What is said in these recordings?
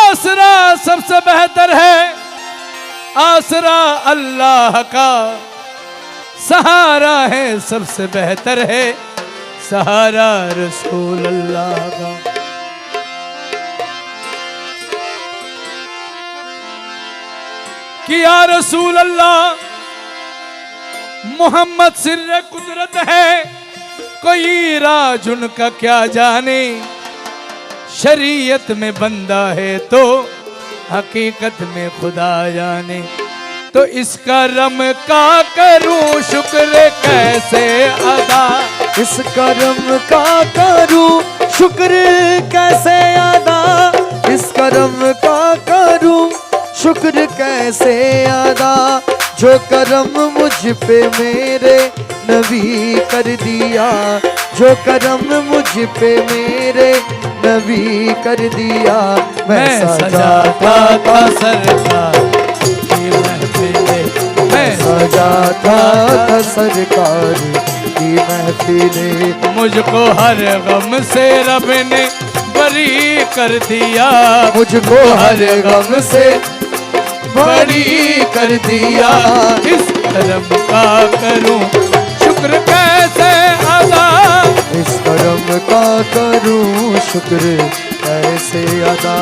आसरा सबसे बेहतर है, आसरा अल्लाह का, सहारा है सबसे बेहतर है, सहारा रसूल अल्लाह का। कि या रसूल अल्लाह मोहम्मद सिर्र कुदरत है, कोई राज उनका क्या जाने, शरीयत में बंदा है तो हकीकत में खुदा जाने। तो इस करम का करूं शुक्र कैसे अदा, इस करम का करूं शुक्र कैसे अदा, इस करम का करूं शुक्र कैसे अदा, जो करम मुझ पे मेरे नबी कर दिया, जो करम मुझ पे मेरे नबी कर दिया। मैं सजाता था सरकार की महफिले, मैं सजाता था सरकार की महफिले, मुझको हर गम से रब ने बरी कर दिया, मुझको हर गम से बरी कर दिया। इस करम का करूं शुक्र कैसे अदा, इस करम का करूं शुक्र कैसे अदा,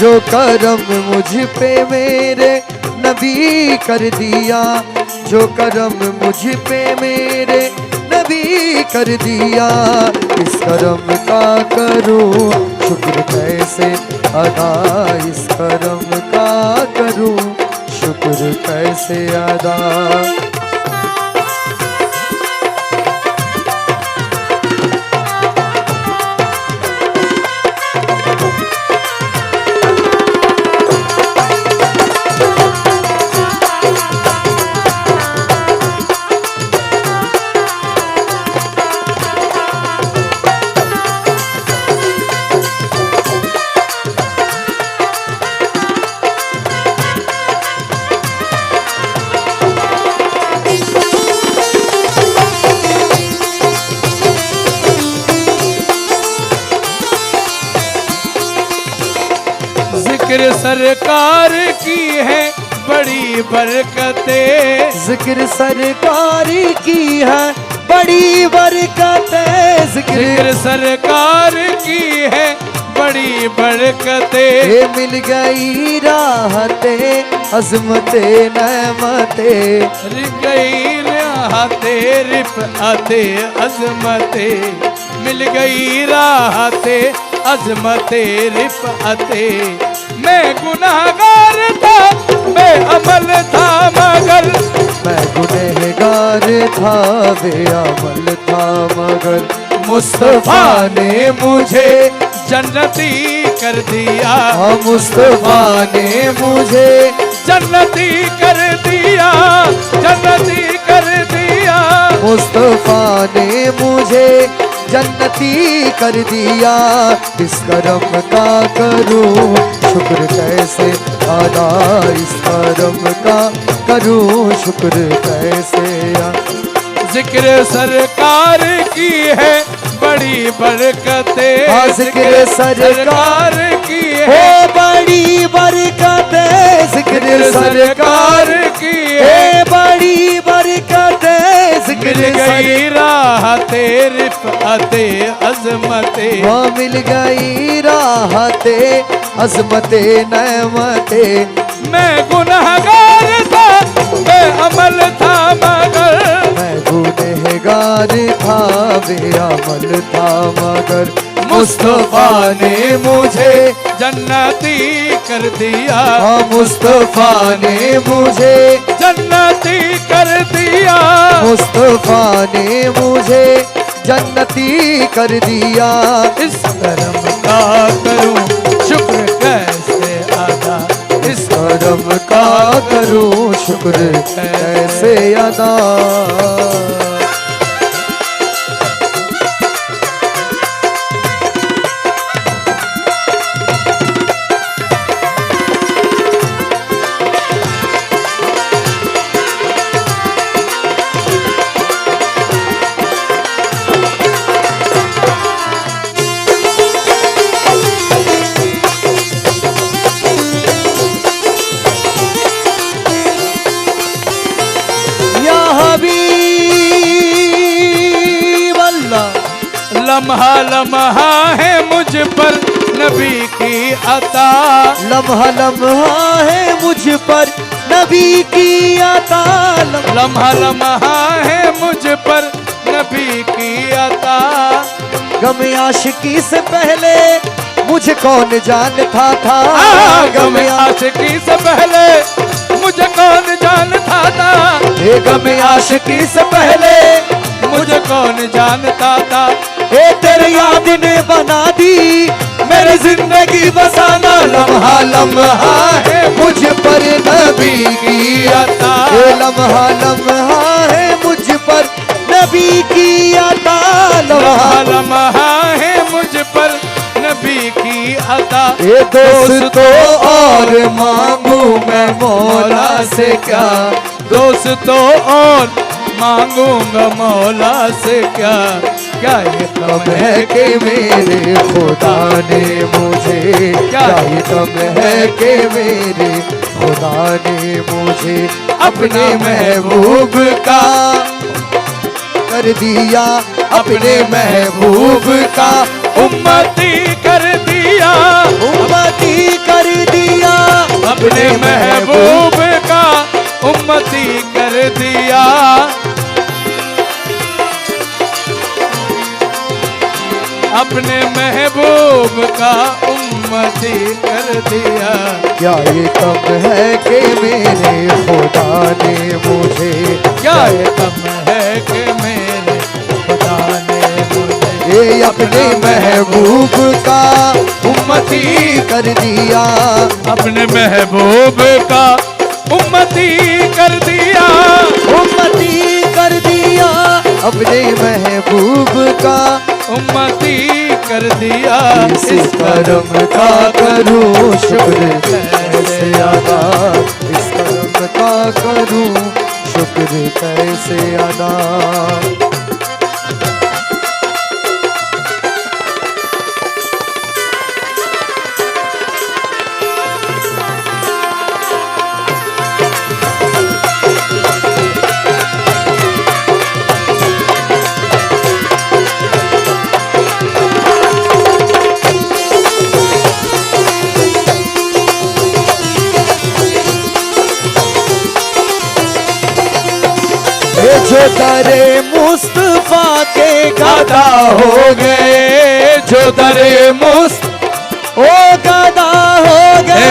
जो करम मुझ पे मेरे नबी कर दिया, जो करम मुझ पे मेरे नबी कर दिया। इस करम का करूं शुक्र कैसे अदा, इस करम का करूं शुक्र कैसे अदा। जिक्र सरकार की है बड़ी बरकतें, जिक्र सरकार की है बड़ी बरकतें, जिक्र सरकार की है बड़ी बरकतें, ये मिल गई राहते अजमते नमते, रिप गई राहते रिफ़अते अजमते, मिल गई राहते अजमते रिफ़अते। मैं गुनाहगार था मैं अमल था मगर, मैं गुनहगार था बेअमल था मगर, मुस्तफा ने मुझे जन्नती कर दिया, मुस्तफा ने मुझे जन्नती कर दिया, जन्नती कर दिया। मुस्तफा ने मुझे जन्नती कर दिया। इस करम का करूं शुक्र कैसे अदा, इस करम का करूं शुक्र कैसे अदा। जिक्र सरकार की है बड़ी बरकतें, जिक्र सरकार की हो है बड़ी बरकतें, जिक्र सरकार की है है बड़ी बरकतें, मिल जिक्र गई राहते रिफ़अते अजमते, वहाँ मिल गई राहते अजमते नमते। मैं गुनहगार था मैं अमल था मगर, मैं गुनहगार था बेअमल था मगर, मुस्तफा ने मुझे जन्नती कर दिया, मुस्तफा ने मुझे जन्नती कर दिया। मुस्तफा ने मुझे जन्नती कर दिया। इस करम का करूं शुक्र कैसे अदा, इस करम का करूं शुक्र कैसे अदा। लम्हा लम्हा है मुझ पर नबी की अता, लम्हा लम्हा है मुझ पर नबी की अता, लम्हा लम्हा है मुझ पर नबी की अता। गम आशिकी से पहले मुझे कौन जानता था, गम आशिकी से पहले मुझे कौन जानता था, ये गम आशिकी से पहले मुझे कौन जानता था। ए तेरे याद ने बना दी मेरी जिंदगी बसाना, लम्हा लम्हा है मुझ पर नबी की अता, ए लम्हा लम्हा है मुझ पर नबी की अता, लम्हा लम्हा है मुझ पर नबी की अता। ये दोस्तों और मांगू मैं मौला से क्या, दोस्तों और मांगूंगा मौला से क्या, क्या ये कम है कि मेरे खुदा ने मुझे, क्या ये कम है कि मेरे खुदा ने मुझे अपने महबूब का कर दिया, अपने महबूब का उम्मती कर दिया, उम्मती कर दिया, अपने महबूब का उम्मती कर दिया। अपने महबूब का उम्मती कर दिया। क्या ये कम है कि मेरे खुदा ने मुझे, क्या ये कम है कि मेरे खुदा ने मुझे ये अपने महबूब का उम्मती कर दिया, अपने महबूब का उम्मती कर दिया, उम्मती कर दिया, अपने महबूब का उम्मती कर दिया। इस करम का करूं शुक्र कैसे अदा, इस करम का करूं शुक्र कैसे अदा। जो दरे मुस्तफा के गदा हो गए, जो दरे ओ गदा हो गए,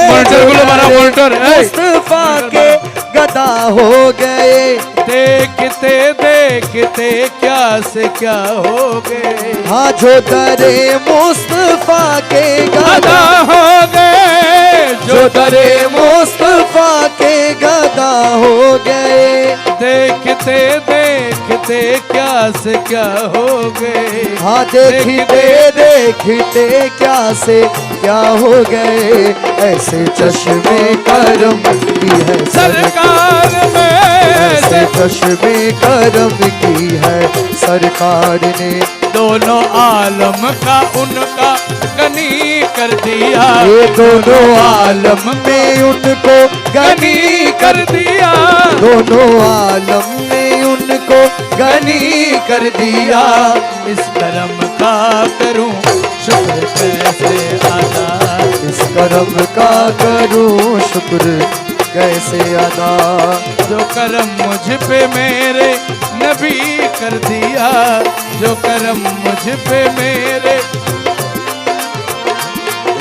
मॉनिटर बोलो हमारा मॉनिटर, मुस्तफा के गदा हो गए, देखते देखते क्या से क्या हो गए। हाँ जो दरे मुस्तफा के गदा हो गए, जो दरे मुस्तफा के गदा हो गए, देखते देखते क्या से क्या हो गए। हाँ देखते देखते क्या से क्या हो गए, ऐसे चश्मे करम की है सरकार में, ऐसे चश्मे करम की है सरकार ने, दोनों आलम का उनका गनी कर दिया, ये दोनों आलम में उनको गनी कर दिया, दोनों आलम में उनको गनी कर दिया। इस करम का करूं शुक्र कैसे अदा, इस करम का करूं शुक्र कैसे अदा। जो करम मुझ पे मेरे नबी कर दिया, जो करम मुझ पे मेरे,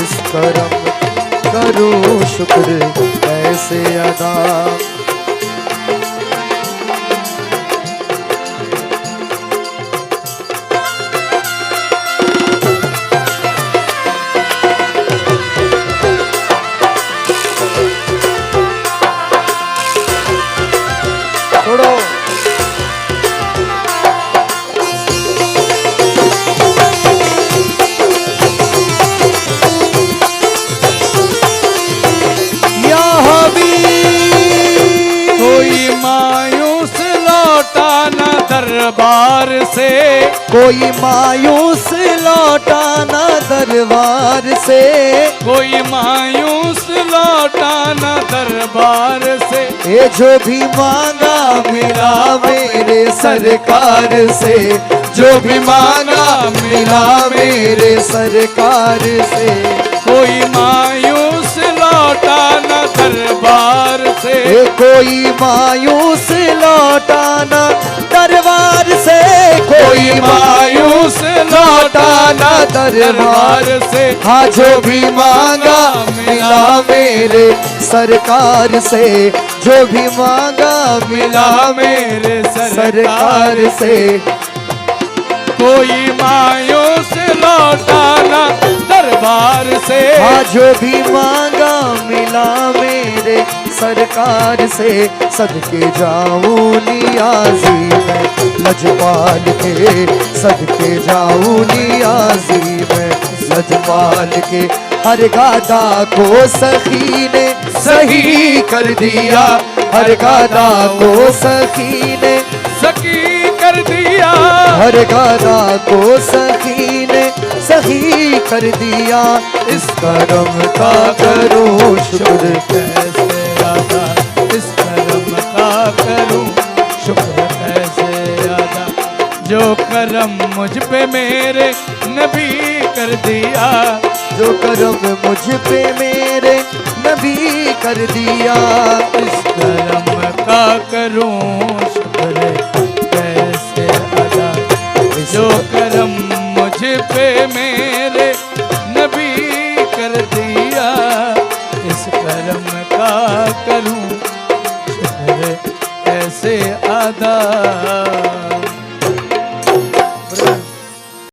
इस करम करूं शुक्र कैसे अदा। छोड़ो या हबीब, कोई मायूस लौटा न दरबार से, कोई मायूस लौटा ना दरबार से, कोई मायूस लौटा न दरबार से। ये जो भी मांगा मिला मेरे सरकार से, जो भी मांगा मिला मेरे सरकार से। कोई मायूस लौटा न दरबार से, कोई मायूस लौटा न दरबार से, कोई मायूस लौटा न दरबार से। हाँ जो भी मांगा मिला मेरे सरकार से, जो भी मांगा मिला मेरे सरकार से। कोई मायूस लौटा न दरबार से, हाँ जो भी मांगा मिला मेरे सरकार से। सदके जाऊं नियाज़ी में लजपाल के, सदके जाऊं नियाज़ी में लजपाल के। हर गादा को सखी ने सही कर दिया, हर गादा को सखी ने सखी कर दिया, हर गादा को सखी ने सही कर दिया। इस करम का करो शुक्र कैसे अदा, इस करम का करूं शुक्र कैसे अदा। जो करम मुझ पे मेरे नबी कर दिया, जो करम मुझ पे मेरे नबी कर दिया। इस करम का करूं शुक्र कैसे अदा। जो करम मुझ पे मेरे नबी कर दिया, इस करम का करूं शुक्र कैसे अदा।